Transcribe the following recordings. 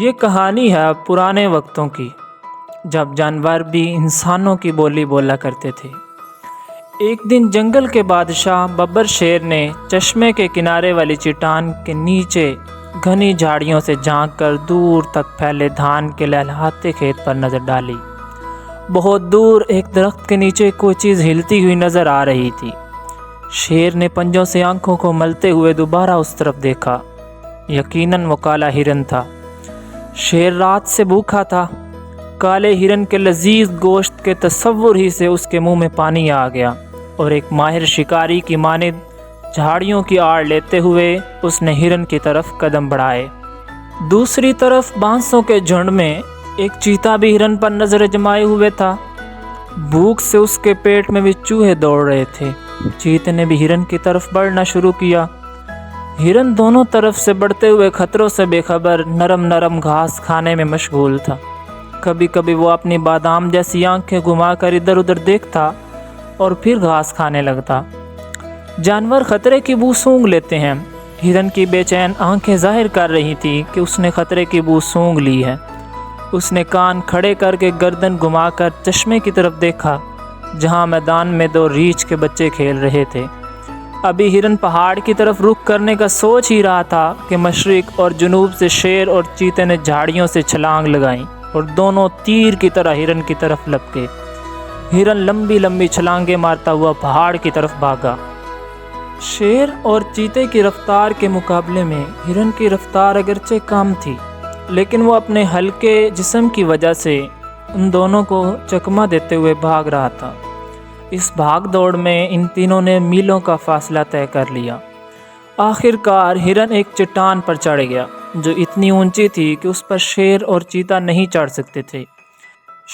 یہ کہانی ہے پرانے وقتوں کی، جب جانور بھی انسانوں کی بولی بولا کرتے تھے۔ ایک دن جنگل کے بادشاہ ببر شیر نے چشمے کے کنارے والی چٹان کے نیچے گھنی جھاڑیوں سے جھانک کر دور تک پھیلے دھان کے لہلہاتے کھیت پر نظر ڈالی۔ بہت دور ایک درخت کے نیچے کوئی چیز ہلتی ہوئی نظر آ رہی تھی۔ شیر نے پنجوں سے آنکھوں کو ملتے ہوئے دوبارہ اس طرف دیکھا۔ یقیناً وہ کالا ہرن تھا۔ شیر رات سے بھوکا تھا۔ کالے ہرن کے لذیذ گوشت کے تصور ہی سے اس کے منہ میں پانی آ گیا، اور ایک ماہر شکاری کی مانند جھاڑیوں کی آڑ لیتے ہوئے اس نے ہرن کی طرف قدم بڑھائے۔ دوسری طرف بانسوں کے جھنڈ میں ایک چیتا بھی ہرن پر نظر جمائے ہوئے تھا۔ بھوک سے اس کے پیٹ میں بھی چوہے دوڑ رہے تھے۔ چیتے نے بھی ہرن کی طرف بڑھنا شروع کیا۔ ہرن دونوں طرف سے بڑھتے ہوئے خطروں سے بے خبر نرم نرم گھاس کھانے میں مشغول تھا۔ کبھی کبھی وہ اپنی بادام جیسی آنکھیں گھما کر ادھر ادھر دیکھتا اور پھر گھاس کھانے لگتا۔ جانور خطرے کی بو سونگھ لیتے ہیں۔ ہرن کی بے چین آنکھیں ظاہر کر رہی تھی کہ اس نے خطرے کی بو سونگھ لی ہے۔ اس نے کان کھڑے کر کے گردن گھما کر چشمے کی طرف دیکھا، جہاں میدان میں دو ریچھ کے بچے کھیل رہے تھے۔ ابھی ہرن پہاڑ کی طرف رخ کرنے کا سوچ ہی رہا تھا کہ مشرق اور جنوب سے شیر اور چیتے نے جھاڑیوں سے چھلانگ لگائیں اور دونوں تیر کی طرح ہرن کی طرف لپکے۔ ہرن لمبی لمبی چھلانگیں مارتا ہوا پہاڑ کی طرف بھاگا۔ شیر اور چیتے کی رفتار کے مقابلے میں ہرن کی رفتار اگرچہ کم تھی، لیکن وہ اپنے ہلکے جسم کی وجہ سے ان دونوں کو چکمہ دیتے ہوئے بھاگ رہا تھا۔ اس بھاگ دوڑ میں ان تینوں نے میلوں کا فاصلہ طے کر لیا۔ آخر کار ہرن ایک چٹان پر چڑھ گیا، جو اتنی اونچی تھی کہ اس پر شیر اور چیتا نہیں چڑھ سکتے تھے۔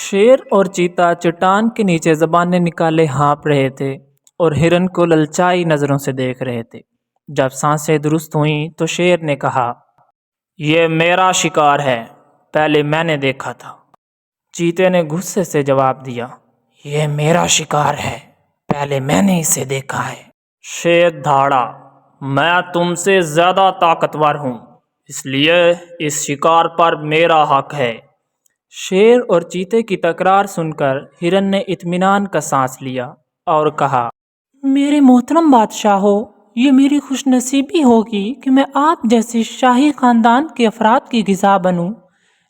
شیر اور چیتا چٹان کے نیچے زبانیں نکالے ہانپ رہے تھے اور ہرن کو للچائی نظروں سے دیکھ رہے تھے۔ جب سانسیں درست ہوئیں تو شیر نے کہا، یہ میرا شکار ہے، پہلے میں نے دیکھا تھا۔ چیتے نے غصے سے جواب دیا، یہ میرا شکار ہے، پہلے میں نے اسے دیکھا ہے۔ شیر دھاڑا، میں تم سے زیادہ طاقتور ہوں، اس لیے اس شکار پر میرا حق ہے۔ شیر اور چیتے کی تکرار سن کر ہرن نے اطمینان کا سانس لیا اور کہا، میرے محترم بادشاہو، یہ میری خوش نصیبی ہوگی کہ میں آپ جیسے شاہی خاندان کے افراد کی غذا بنوں،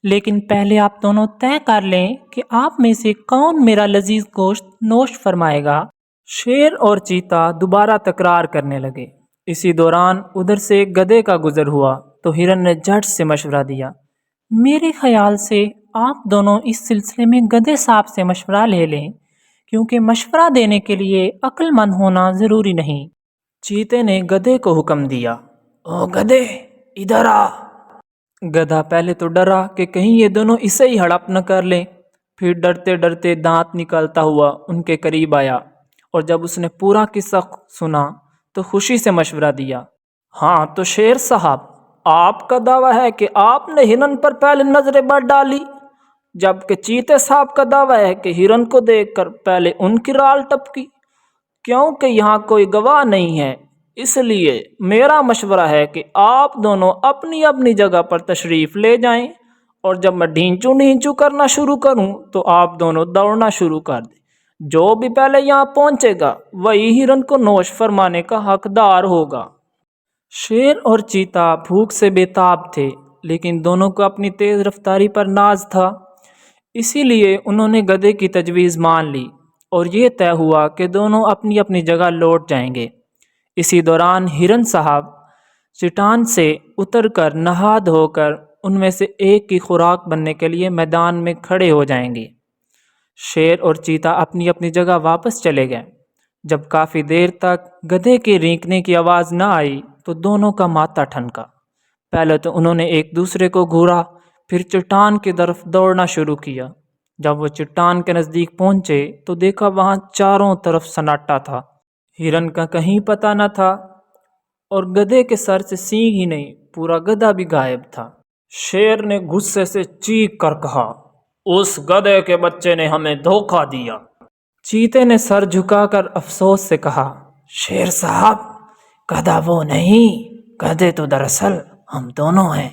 لیکن پہلے آپ دونوں طے کر لیں کہ آپ میں سے کون میرا لذیذ گوشت نوش فرمائے گا۔ شیر اور چیتا دوبارہ تکرار کرنے لگے۔ اسی دوران ادھر سے ایک گدھے کا گزر ہوا تو ہرن نے جھٹ سے مشورہ دیا، میرے خیال سے آپ دونوں اس سلسلے میں گدھے صاحب سے مشورہ لے لیں، کیونکہ مشورہ دینے کے لیے عقل مند ہونا ضروری نہیں۔ چیتے نے گدھے کو حکم دیا، او گدھے ادھر آ۔ گدھا پہلے تو ڈرا کہ کہیں یہ دونوں اسے ہی ہڑپ نہ کر لیں، پھر ڈرتے ڈرتے دانت نکالتا ہوا ان کے قریب آیا، اور جب اس نے پورا قصہ سنا تو خوشی سے مشورہ دیا، ہاں تو شیر صاحب، آپ کا دعویٰ ہے کہ آپ نے ہرن پر پہلے نظر بر ڈالی، جبکہ چیتے صاحب کا دعویٰ ہے کہ ہرن کو دیکھ کر پہلے ان کی رال ٹپکی۔ کیونکہ یہاں کوئی گواہ نہیں ہے، اس لیے میرا مشورہ ہے کہ آپ دونوں اپنی اپنی جگہ پر تشریف لے جائیں، اور جب میں ڈھینچو ڈھینچو کرنا شروع کروں تو آپ دونوں دوڑنا شروع کر دیں۔ جو بھی پہلے یہاں پہنچے گا وہی ہرن کو نوش فرمانے کا حقدار ہوگا۔ شیر اور چیتا بھوک سے بے تاب تھے، لیکن دونوں کو اپنی تیز رفتاری پر ناز تھا، اسی لیے انہوں نے گدھے کی تجویز مان لی، اور یہ طے ہوا کہ دونوں اپنی اپنی جگہ لوٹ جائیں گے۔ اسی دوران ہرن صاحب چٹان سے اتر کر نہا دھو کر ان میں سے ایک کی خوراک بننے کے لیے میدان میں کھڑے ہو جائیں گے۔ شیر اور چیتا اپنی اپنی جگہ واپس چلے گئے۔ جب کافی دیر تک گدھے کے رینکنے کی آواز نہ آئی تو دونوں کا ماتھا ٹھنکا۔ پہلے تو انہوں نے ایک دوسرے کو گھورا، پھر چٹان کی طرف دوڑنا شروع کیا۔ جب وہ چٹان کے نزدیک پہنچے تو دیکھا وہاں چاروں طرف سناٹا تھا۔ ہرن کا کہیں پتہ نہ تھا، اور گدھے کے سر سے سینگ ہی نہیں، پورا گدھا بھی غائب تھا۔ شیر نے غصے سے چیخ کر کہا، اس گدھے کے بچے نے ہمیں دھوکہ دیا۔ چیتے نے سر جھکا کر افسوس سے کہا، شیر صاحب، گدھا وہ نہیں، گدھے تو دراصل ہم دونوں ہیں۔